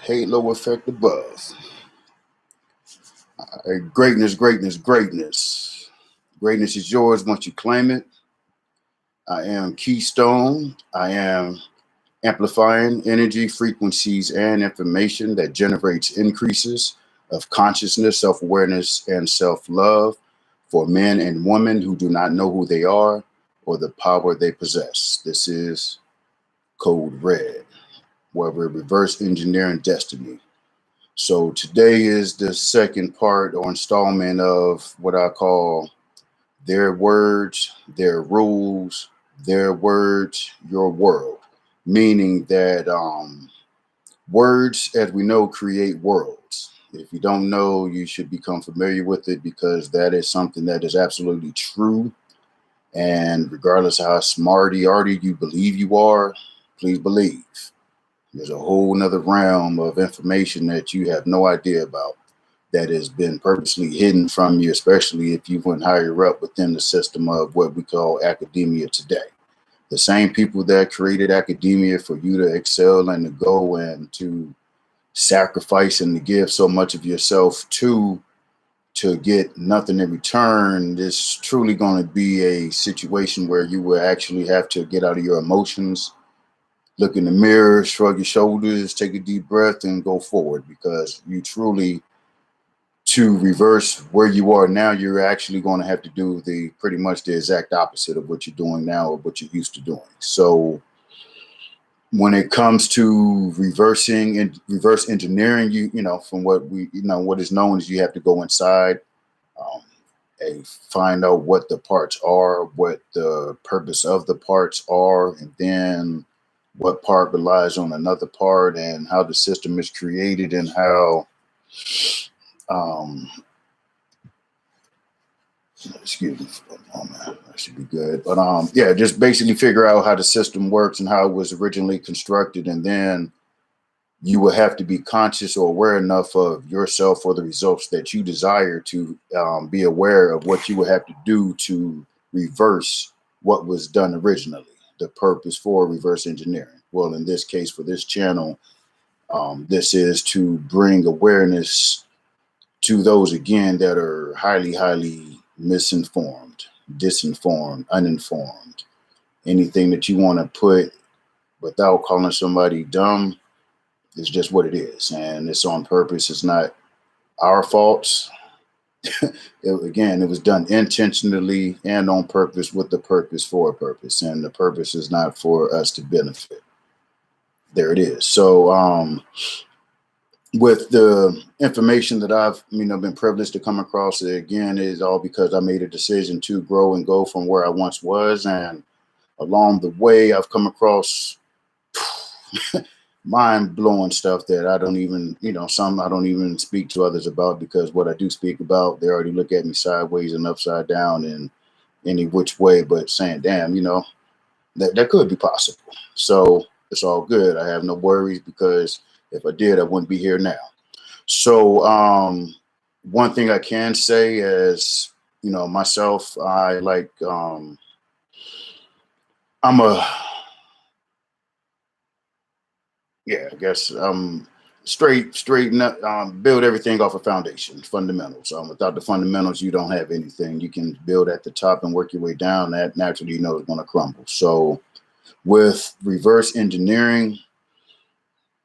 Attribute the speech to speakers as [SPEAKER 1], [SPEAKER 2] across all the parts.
[SPEAKER 1] halo effect above. Greatness, greatness, greatness. Greatness is yours once you claim it. I am Keystone. I am amplifying energy, frequencies, and information that generates increases of consciousness, self-awareness, and self-love for men and women who do not know who they are or the power they possess. This is Code Red, where we're reverse engineering destiny. So today is the second part or installment of what I call their words, their rules, their words, your world. Meaning that words, as we know, create worlds. If you don't know, you should become familiar with it because that is something that is absolutely true. And regardless of how smarty-arty you believe you are, please believe. There's a whole nother realm of information that you have no idea about that has been purposely hidden from you, especially if you went higher up within the system of what we call academia today. The same people that created academia for you to excel and to go and to sacrifice and to give so much of yourself to get nothing in return, this truly going to be a situation where you will actually have to get out of your emotions, look in the mirror, shrug your shoulders, take a deep breath, and go forward, because you truly, to reverse where you are now, you're actually going to have to do pretty much the exact opposite of what you're doing now or what you're used to doing. So when it comes to reverse engineering, you know, from what what is known is you have to go inside, and find out what the parts are, what the purpose of the parts are, and then what part relies on another part, and how the system is created, and how excuse me for a moment, that should be good. But yeah, just basically figure out how the system works and how it was originally constructed, and then you will have to be conscious or aware enough of yourself or the results that you desire to be aware of what you would have to do to reverse what was done originally, the purpose for reverse engineering. Well, in this case, for this channel, this is to bring awareness to those, again, that are highly misinformed, disinformed, uninformed. Anything that you want to put without calling somebody dumb is just what it is, and it's on purpose. It's not our faults. It was done intentionally and on purpose, with the purpose for a purpose, and the purpose is not for us to benefit. There it is. So with the information that I've been privileged to come across, again, is all because I made a decision to grow and go from where I once was, and along the way I've come across mind-blowing stuff that I don't even, some I don't even speak to others about, because what I do speak about, they already look at me sideways and upside down in any which way, but saying, damn, that could be possible. So it's all good. I have no worries, because if I did, I wouldn't be here now. So one thing I can say is, myself, I like, I guess straight build everything off of foundation, fundamentals. Without the fundamentals, you don't have anything. You can build at the top and work your way down. That naturally, is going to crumble. So with reverse engineering,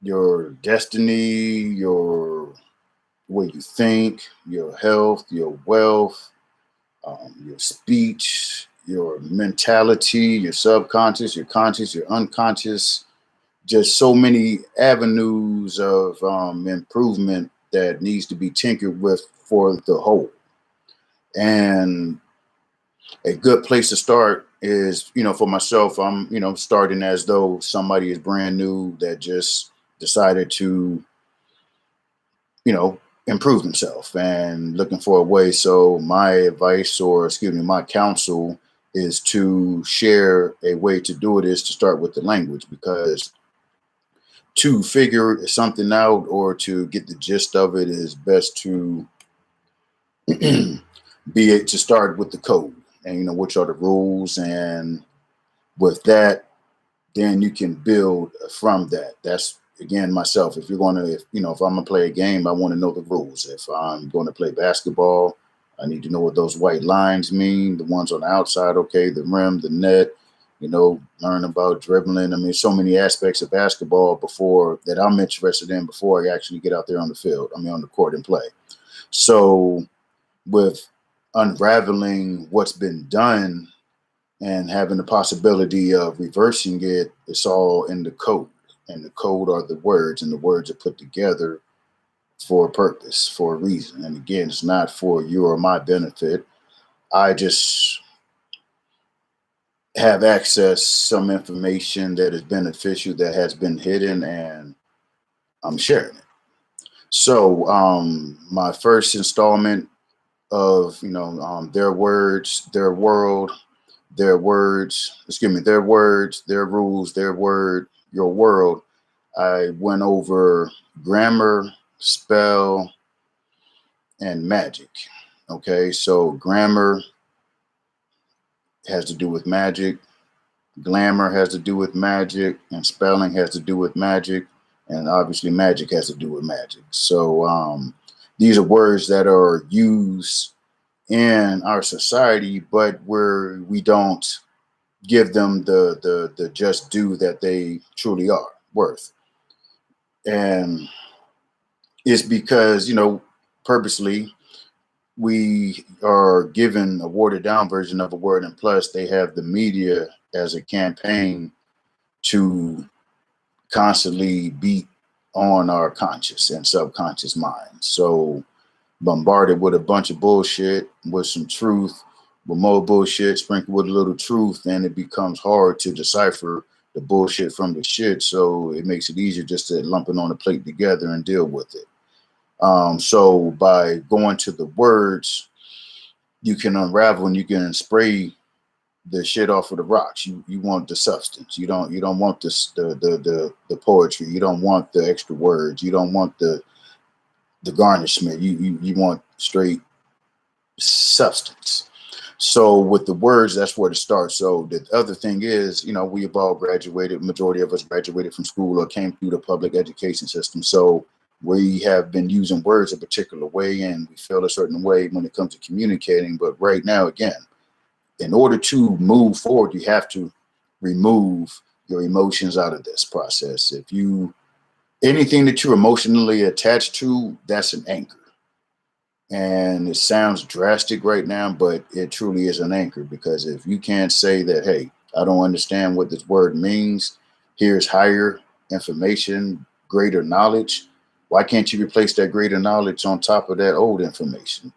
[SPEAKER 1] your destiny, your way you think, your health, your wealth, your speech, your mentality, your subconscious, your conscious, your unconscious, just so many avenues of improvement that needs to be tinkered with for the whole. And a good place to start is, for myself, I'm, starting as though somebody is brand new that just decided to, improve themselves and looking for a way. So my advice, or excuse me, my counsel is to share a way to do it is to start with the language, because to figure something out or to get the gist of it is best to to start with the code, and which are the rules, and with that, then you can build from that. That's again, myself, if you're going to, if I'm going to play a game, I want to know the rules. If I'm going to play basketball, I need to know what those white lines mean, the ones on the outside, okay, the rim, the net, learn about dribbling. I mean, so many aspects of basketball that I'm interested in before I actually get out there on the field, on the court and play. So with unraveling what's been done and having the possibility of reversing it, it's all in the code. And the code are the words, and the words are put together for a purpose, for a reason. And again, it's not for your or my benefit. I just have access some information that is beneficial, that has been hidden, and I'm sharing it. So my first installment of their words, their world, their words, their words, their rules, their word, your world. I went over grammar, spell, and magic. Okay, so grammar has to do with magic, glamour has to do with magic, and spelling has to do with magic, and obviously magic has to do with magic. So these are words that are used in our society, but we don't give them the just due that they truly are worth. And it's because, purposely, we are given a watered down version of a word, and plus they have the media as a campaign to constantly beat on our conscious and subconscious mind. So bombarded with a bunch of bullshit, with some truth, with more bullshit, sprinkled with a little truth, and it becomes hard to decipher the bullshit from the shit. So it makes it easier just to lump it on a plate together and deal with it. So by going to the words, you can unravel and you can spray the shit off of the rocks. You want the substance. You don't want the poetry. You don't want the extra words. You don't want the garnishment. You want straight substance. So with the words, that's where to start. So the other thing is, we have all graduated. Majority of us graduated from school or came through the public education system. So we have been using words a particular way, and we feel a certain way when it comes to communicating. But right now, again, in order to move forward, you have to remove your emotions out of this process. Anything that you're emotionally attached to, that's an anchor. And it sounds drastic right now, but it truly is an anchor, because if you can't say that, hey, I don't understand what this word means, here's higher information, greater knowledge, why can't you replace that greater knowledge on top of that old information?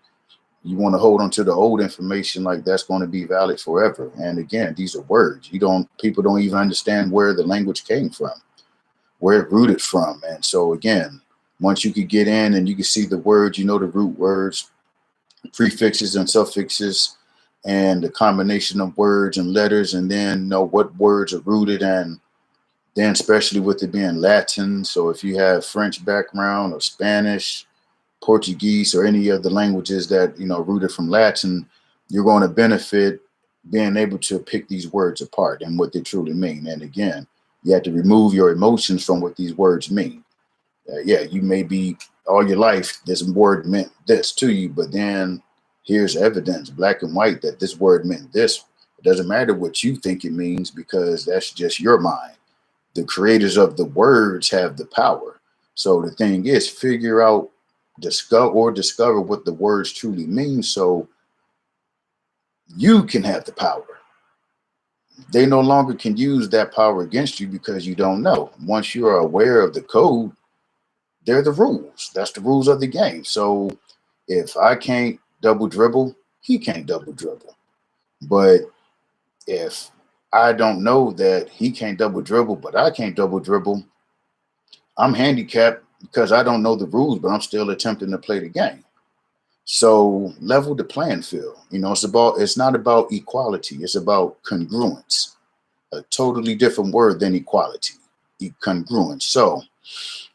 [SPEAKER 1] You want to hold on to the old information like that's going to be valid forever. And again, these are words. People don't even understand where the language came from, where it rooted from. And so again, once you could get in and you can see the words, the root words, prefixes and suffixes, and the combination of words and letters, and then know what words are rooted, and then especially with it being Latin. So if you have French background or Spanish, Portuguese, or any of the languages that, rooted from Latin, you're going to benefit being able to pick these words apart and what they truly mean. And again, you have to remove your emotions from what these words mean. You may be all your life, this word meant this to you, but then here's evidence, black and white, that this word meant this. It doesn't matter what you think it means, because that's just your mind. The creators of the words have the power. So the thing is, figure out, discover what the words truly mean, so you can have the power. They no longer can use that power against you because you don't know. Once you are aware of the code, they're the rules. That's the rules of the game. So if I can't double dribble, he can't double dribble. But if I don't know that he can't double dribble, but I can't double dribble, I'm handicapped because I don't know the rules, but I'm still attempting to play the game. So level the playing field. It's not about equality. It's about congruence. A totally different word than equality. Congruence. So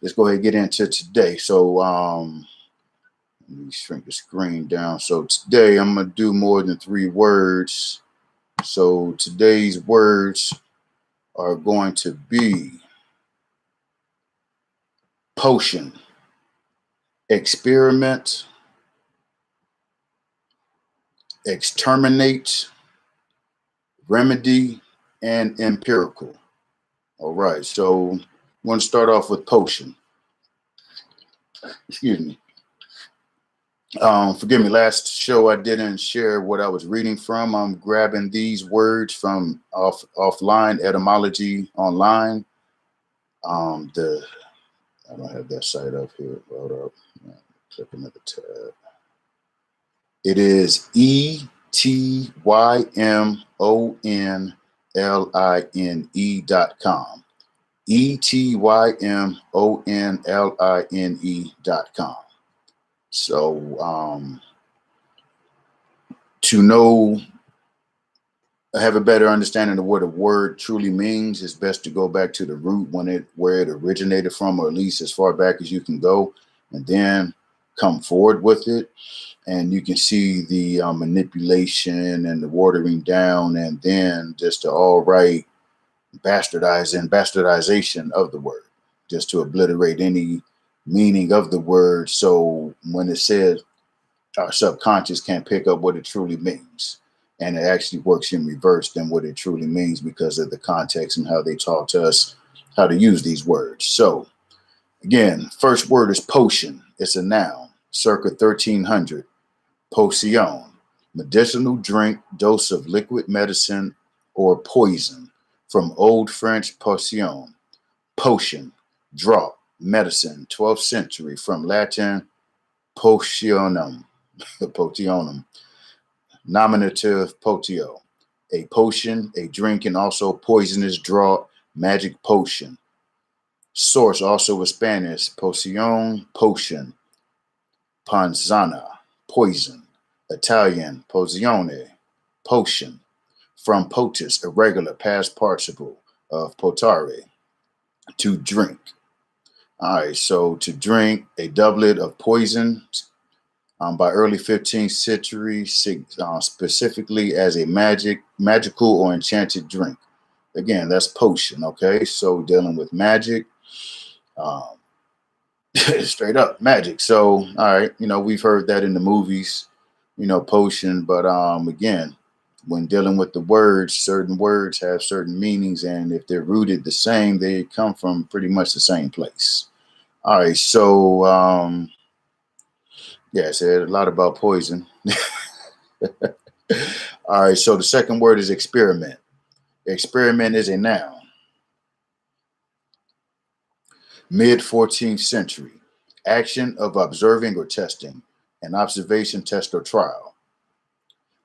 [SPEAKER 1] let's go ahead and get into today. So let me shrink the screen down. So today I'm going to do more than 3 words. So today's words are going to be potion, experiment, exterminate, remedy, and empirical. All right, so I want to start off with potion. Excuse me. Forgive me, last show I didn't share what I was reading from. I'm grabbing these words from offline, etymology online. I don't have that site up here. Hold up. Click another tab. It is ETYMONLINE.com. ETYMONLINE.com. So to know, have a better understanding of what a word truly means, it's best to go back to the root where it originated from, or at least as far back as you can go, and then come forward with it. And you can see the manipulation and the watering down, and then just the all right bastardization of the word, just to obliterate any meaning of the word. So when it says our subconscious can't pick up what it truly means, and it actually works in reverse than what it truly means because of the context and how they taught us how to use these words. So again, first word is potion. It's a noun, circa 1300. Potion, medicinal drink, dose of liquid medicine or poison. From Old French potion, potion, draught, medicine. 12th century, from Latin potionum, potionum, nominative potio, a potion, a drink, and also poisonous draught, magic potion. Source also with Spanish, poción, potion, panzana, poison. Italian, pozione, potion. From potus, irregular past participle of potare, to drink. All right, so to drink, a doublet of poison by early 15th century, specifically as a magical or enchanted drink. Again, that's potion, okay? So dealing with magic, straight up magic. So, all right, we've heard that in the movies, potion, but again, when dealing with the words, certain words have certain meanings, and if they're rooted the same, they come from pretty much the same place. All right, so yeah, I said a lot about poison. All right, so the second word is experiment. Experiment is a noun. Mid 14th century, action of observing or testing, an observation, test, or trial.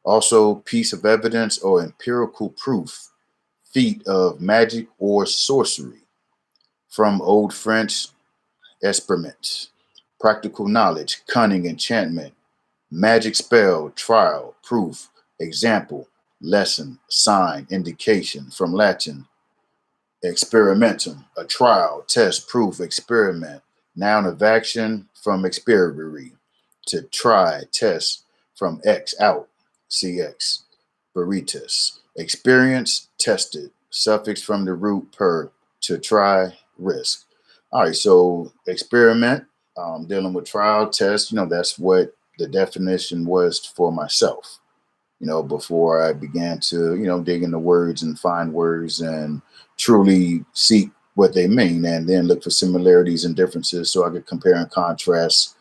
[SPEAKER 1] Also, piece of evidence or empirical proof, feat of magic or sorcery. From Old French, esperiment, practical knowledge, cunning, enchantment, magic spell, trial, proof, example, lesson, sign, indication. From Latin, experimentum, a trial, test, proof, experiment, noun of action. From experire, to try, test. From ex, out, cx, veritas, experience, tested, suffix from the root per, to try, risk. All right, so experiment, dealing with trial, test, that's what the definition was for myself, before I began to, dig into words and find words and truly seek what they mean, and then look for similarities and differences so I could compare and contrast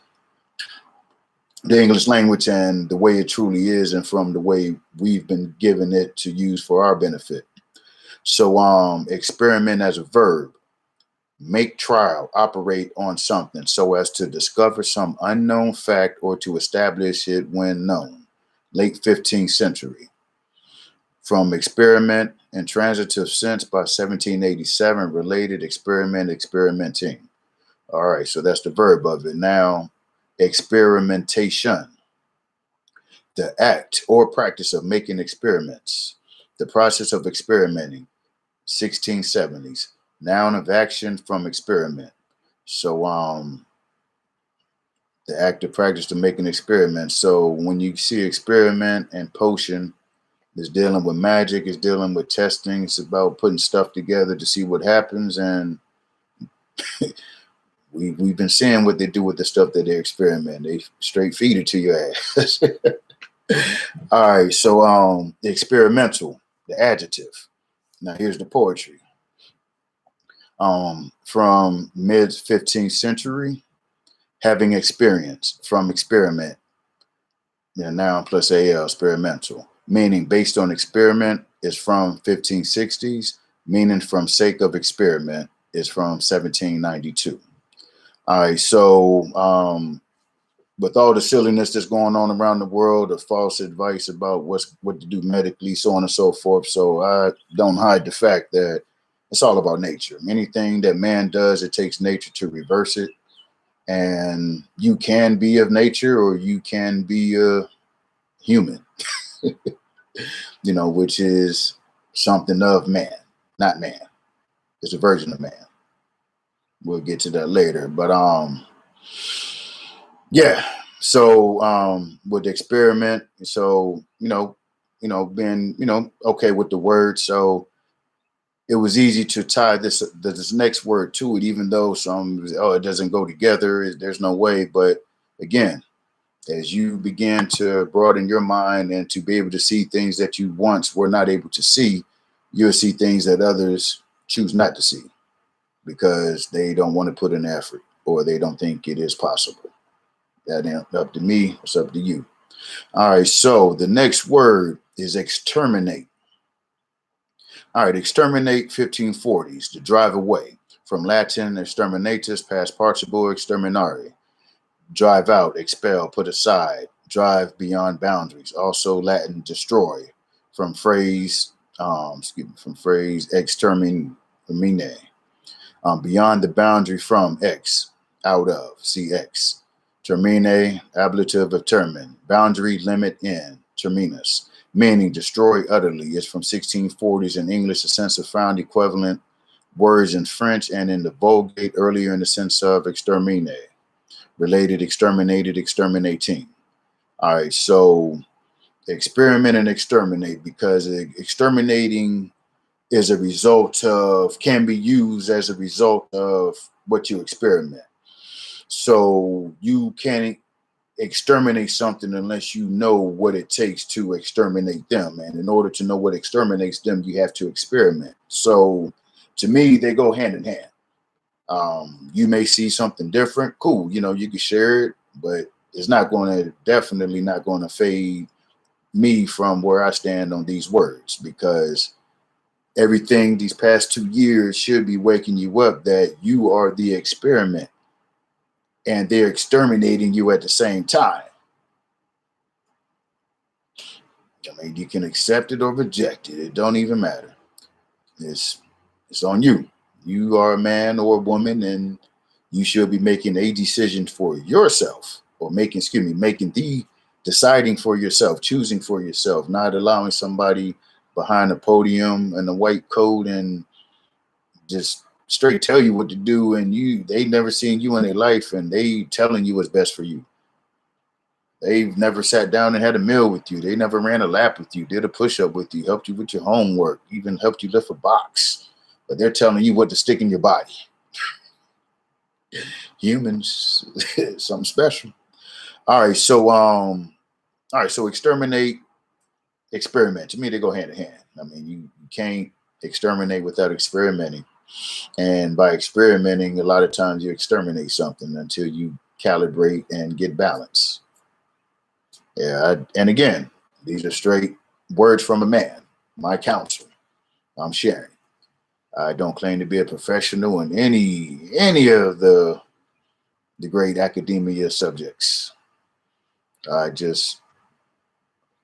[SPEAKER 1] the English language and the way it truly is, and from the way we've been given it to use for our benefit. So experiment as a verb, make trial, operate on something so as to discover some unknown fact or to establish it when known. Late 15th century. From experiment in transitive sense by 1787, related, experiment, experimenting. All right, so that's the verb of it. Now, experimentation, the act or practice of making experiments, the process of experimenting, 1670s. Noun of action, from experiment. So the act or practice to make an experiment. So when you see experiment and potion, it's dealing with magic, it's dealing with testing, it's about putting stuff together to see what happens, and We've been seeing what they do with the stuff that they experiment. They straight feed it to your ass. All right, so the experimental, the adjective. Now here's the poetry. From mid 15th century, having experience, from experiment. Noun plus al, experimental. Meaning based on experiment is from 1560s. Meaning from sake of experiment is from 1792. All right, so with all the silliness that's going on around the world, the false advice about what to do medically, so on and so forth. So I don't hide the fact that it's all about nature. Anything that man does, it takes nature to reverse it. And you can be of nature or you can be a human, which is something of man, not man. It's a version of man. We'll get to that later. But yeah. So with the experiment, so being okay with the word, so it was easy to tie this next word to it, even though it doesn't go together. There's no way. But again, as you begin to broaden your mind and to be able to see things that you once were not able to see, you'll see things that others choose not to see because they don't want to put in effort or they don't think it is possible. That ain't up to me. It's up to you. All right. So the next word is exterminate. All right. Exterminate, 1540s, to drive away. From Latin, exterminatus, past participle, exterminare. Drive out, expel, put aside, drive beyond boundaries. Also Latin, destroy. From phrase exterminare. Beyond the boundary, from, ex, out of, see ex. Termine, ablative of termin, boundary, limit, in, terminus, meaning destroy utterly. It's from 1640s in English, a sense of found equivalent words in French and in the Vulgate earlier in the sense of extermine, related, exterminated, exterminating. All right, so experiment and exterminate, because exterminating is a result of, can be used as a result of what you experiment. So you can't exterminate something unless you know what it takes to exterminate them. And in order to know what exterminates them, you have to experiment. So to me, they go hand in hand. You may see something different. Cool. You can share it, but it's definitely not going to fade me from where I stand on these words, because everything these past 2 years should be waking you up that you are the experiment and they're exterminating you at the same time. I mean, you can accept it or reject it. It don't even matter. It's on you. You are a man or a woman, and you should be making a decision for yourself, or making the deciding for yourself, choosing for yourself, not allowing somebody behind a podium in a white coat and just straight tell you what to do, and they never seen you in their life and they telling you what's best for you. They've never sat down and had a meal with you. They never ran a lap with you, did a push-up with you, helped you with your homework, even helped you lift a box. But they're telling you what to stick in your body. Humans, something special. All right, so exterminate, experiment. To me, they go hand in hand. I mean, you can't exterminate without experimenting. And by experimenting, a lot of times you exterminate something until you calibrate and get balance. Yeah, and again, these are straight words from a man, my counsel. I'm sharing. I don't claim to be a professional in any of the great academia subjects. I just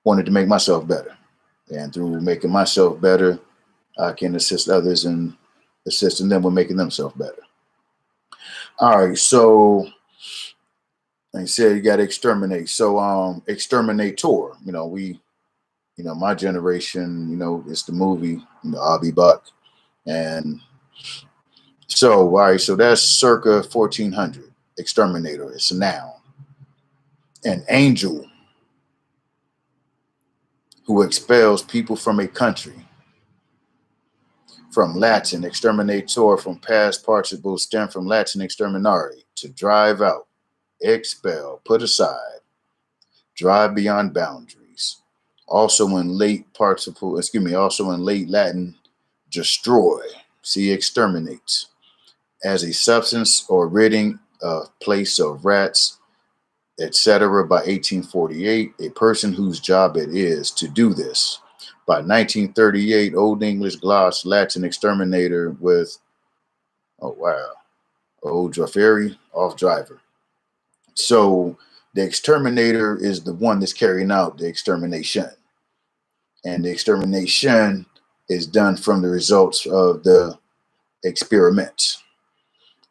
[SPEAKER 1] wanted to make myself better. And through making myself better, I can assist others in assisting them with making themselves better. All right, so like I said, you got to exterminate. So exterminator, my generation, it's the movie, I'll be Buck. And so, all right, so that's circa 1400. Exterminator, it's a noun. An angel who expels people from a country. From Latin, exterminator, from past participle, stem from Latin exterminare, to drive out, expel, put aside, drive beyond boundaries. Also in late participle, also in late Latin, destroy, see exterminate, as a substance or ridding a place of rats, etc. By 1848, a person whose job it is to do this. By 1938, Old English gloss, Latin exterminator with, oh wow, old Draferi, off driver. So the exterminator is the one that's carrying out the extermination. And the extermination is done from the results of the experiments.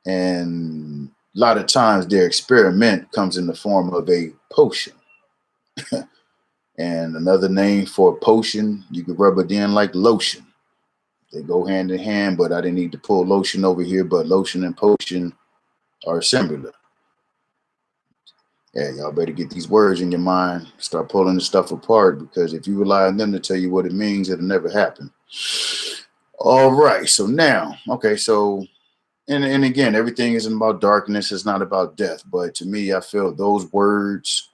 [SPEAKER 1] And a lot of times their experiment comes in the form of a potion. And another name for a potion, you could rub it in like lotion. They go hand in hand, but I didn't need to pull lotion over here, but lotion and potion are similar. Yeah, y'all better get these words in your mind. Start pulling the stuff apart, because if you rely on them to tell you what it means, it'll never happen. All right, so now, okay, so, and again, everything isn't about darkness. It's not about death. But to me, I feel those words,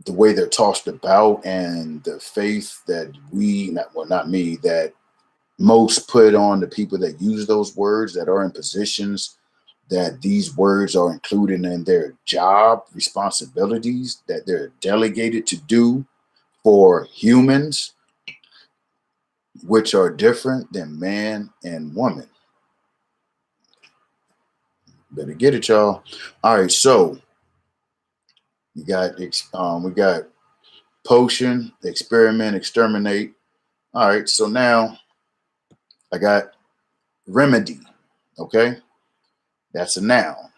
[SPEAKER 1] the way they're tossed about, and the faith that not me, that most put on the people that use those words, that are in positions that these words are included in their job responsibilities, that they're delegated to do for humans, which are different than man and woman. Better get it, y'all. All right, so we got potion, experiment, exterminate. All right, so now I got remedy. Okay, that's a noun.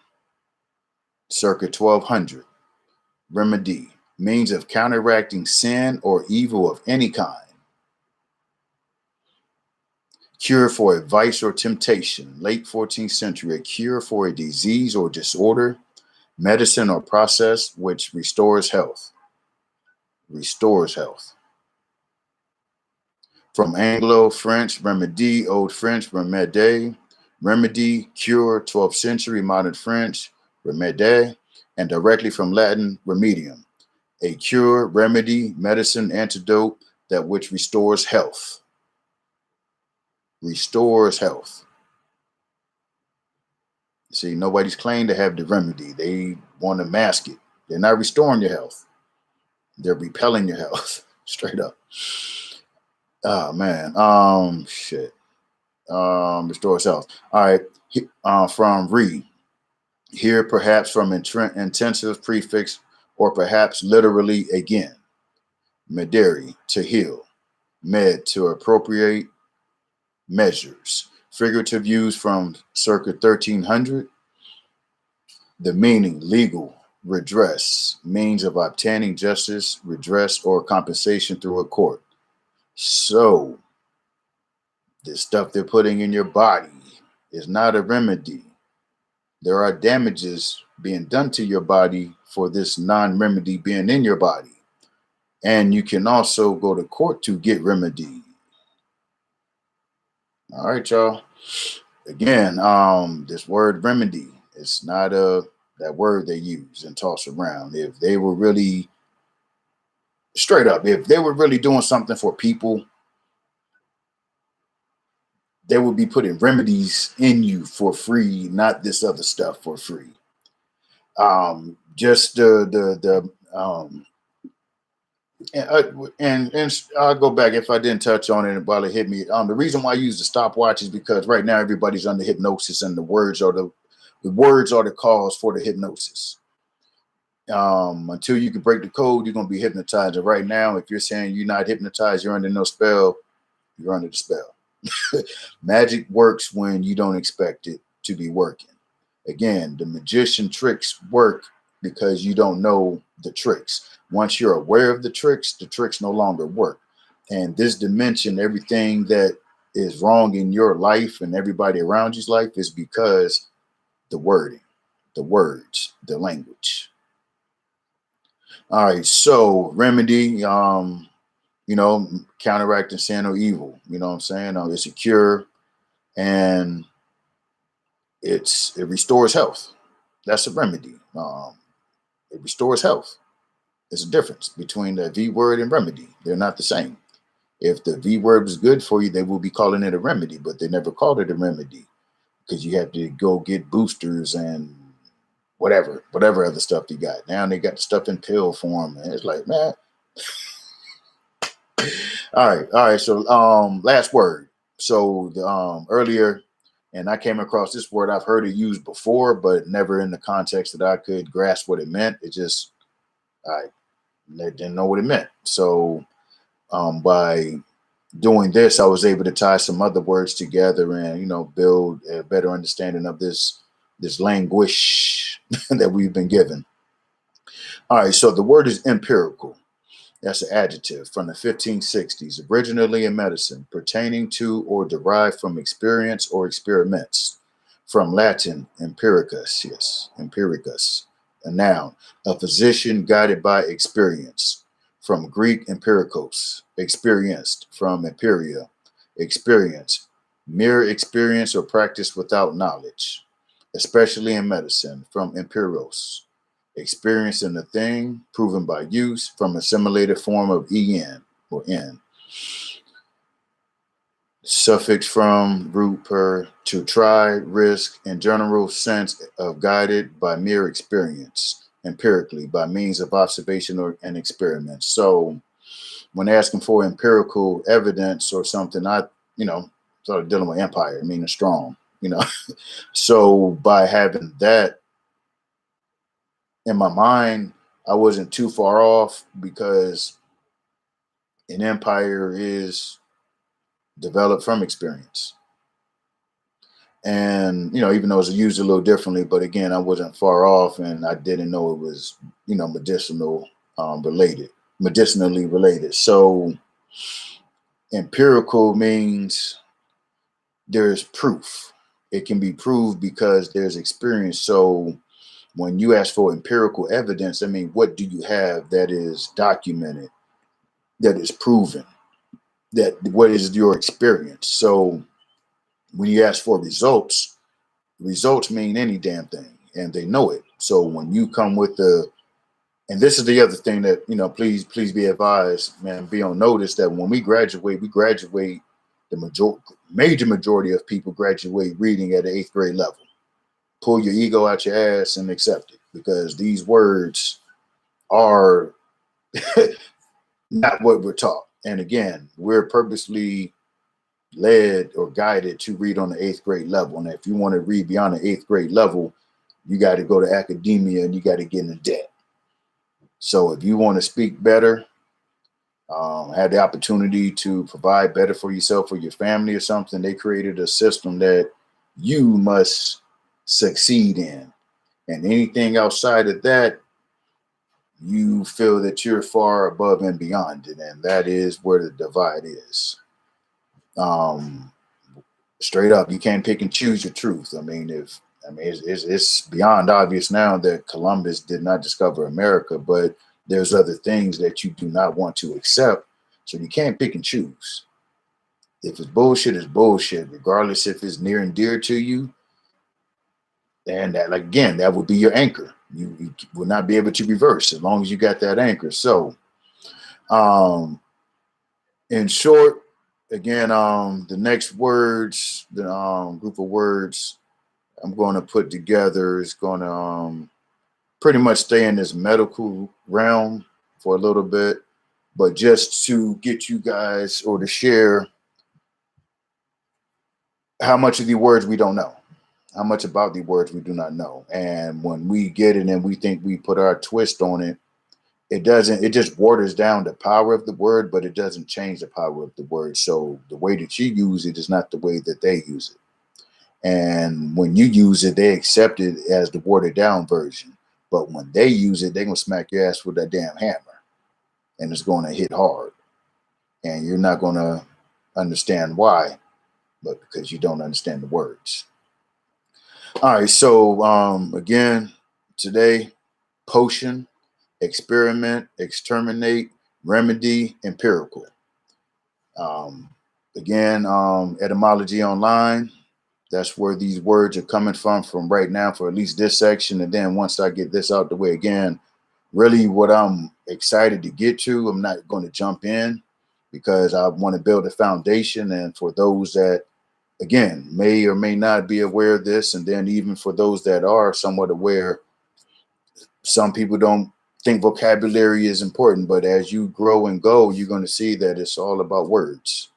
[SPEAKER 1] Circa 1200. Remedy, means of counteracting sin or evil of any kind. Cure for a vice or temptation. Late 14th century, a cure for a disease or disorder, medicine or process which restores health. Restores health. From Anglo-French, remedy, Old French, remède, remedy, cure, 12th century, modern French, remède, and directly from Latin, remedium, a cure, remedy, medicine, antidote, that which restores health. Restores health. See, nobody's claimed to have the remedy. They want to mask it. They're not restoring your health. They're repelling your health. Straight up. Oh man. Shit. Restores health. All right. From re. Here perhaps from intensive prefix, or perhaps literally again. Medere, to heal. Med, to appropriate. Measures. Figurative use from circa 1300. The meaning, legal, redress, means of obtaining justice, redress, or compensation through a court. So, the stuff they're putting in your body is not a remedy. There are damages being done to your body for this non-remedy being in your body. And you can also go to court to get remedy. All right, y'all. Again, this word remedy, it's not that word they use and toss around. If they were really straight up, if they were really doing something for people, they would be putting remedies in you for free, not this other stuff for free. Just and I'll go back if I didn't touch on it while it hit me. The reason why I use the stopwatch is because right now everybody's under hypnosis, and the words are the cause for the hypnosis. Until you can break the code, you're gonna be hypnotized. And right now, if you're saying you're not hypnotized, you're under no spell, you're under the spell. Magic works when you don't expect it to be working. Again, the magician tricks work because you don't know the tricks. Once you're aware of the tricks no longer work. And this dimension, everything that is wrong in your life and everybody around you's life is because the wording, the words, the language. All right, so remedy, you know, counteracting sin or evil. You know what I'm saying? It's a cure, and it restores health. That's a remedy. It restores health. There's a difference between the V word and remedy. They're not the same. If the V word was good for you, they will be calling it a remedy, but they never called it a remedy because you have to go get boosters and whatever other stuff they got. Now they got stuff in pill form, and it's like, man. All right. So last word. So the earlier, and I came across this word. I've heard it used before, but never in the context that I could grasp what it meant. It just I didn't know what it meant. So by doing this, I was able to tie some other words together and, you know, build a better understanding of this language that we've been given. All right, so the word is empirical. That's an adjective from the 1560s, originally in medicine, pertaining to or derived from experience or experiments. From Latin, empiricus, yes, empiricus, a noun, a physician guided by experience. From Greek, empirikos, experienced. From imperia, experience, mere experience or practice without knowledge, especially in medicine. From empiros, experience in a thing, proven by use. From assimilated form of en or n. Suffix from, root per, to try, risk, in general sense of guided by mere experience, empirically, by means of observation or an experiment. So when asking for empirical evidence or something, I, you know, started dealing with empire, meaning strong, you know. So by having that in my mind, I wasn't too far off because an empire is developed from experience. And, you know, even though it's used a little differently, but again, I wasn't far off and I didn't know it was, you know, medicinally related. So empirical means there's proof. It can be proved because there's experience. So when you ask for empirical evidence, I mean, what do you have that is documented, that is proven, that what is your experience? So when you ask for results mean any damn thing, and they know it. So when you come with and this is the other thing that, you know, please be advised, man, be on notice that when we graduate, the major majority of people graduate reading at the 8th grade level. Pull your ego out your ass and accept it, because these words are not what we're taught. And again, we're purposely led or guided to read on the 8th grade level. And if you want to read beyond the 8th grade level, you got to go to academia and you got to get in debt. So if you want to speak better, have the opportunity to provide better for yourself or your family or something, they created a system that you must succeed in. And anything outside of that, you feel that you're far above and beyond it. And that is where the divide is. Straight up, you can't pick and choose your truth. I mean, it's beyond obvious now that Columbus did not discover America, but there's other things that you do not want to accept. So you can't pick and choose. If it's bullshit, it's bullshit, regardless if it's near and dear to you. And that, like, again, that would be your anchor. You will not be able to reverse as long as you got that anchor. So, in short, again, the next words, the group of words I'm going to put together is going to pretty much stay in this medical realm for a little bit, but just to get you guys or to share how much of the words we don't know, how much about the words we do not know. And when we get it and we think we put our twist on it, it just waters down the power of the word, but it doesn't change the power of the word. So the way that you use it is not the way that they use it. And when you use it, they accept it as the watered down version. But when they use it, they're going to smack your ass with that damn hammer. And it's going to hit hard. And you're not going to understand why, but because you don't understand the words. All right. So again, today, potion, experiment, exterminate, remedy, empirical. Again, etymology online. That's where these words are coming from right now for at least this section. And then once I get this out the way again, really what I'm excited to get to, I'm not going to jump in because I want to build a foundation. And for those that, again, may or may not be aware of this, and then even for those that are somewhat aware, some people don't think vocabulary is important, but as you grow and go, you're going to see that it's all about words,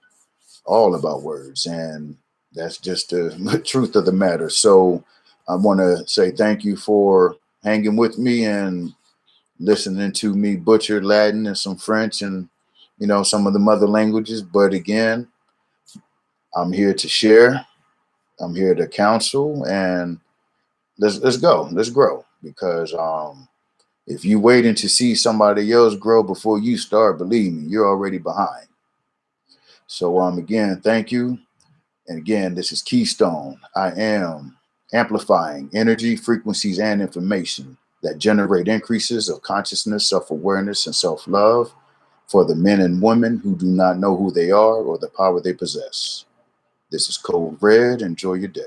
[SPEAKER 1] all about words. And that's just the truth of the matter. So I want to say thank you for hanging with me and listening to me butcher Latin and some French and, you know, some of the mother languages. But again, I'm here to share. I'm here to counsel, and let's go. Let's grow. Because if you waiting to see somebody else grow before you start, believe me, you're already behind. So again, thank you. And again, this is Keystone. I am amplifying energy, frequencies, and information that generate increases of consciousness, self-awareness, and self-love for the men and women who do not know who they are or the power they possess. This is Code Red. Enjoy your day.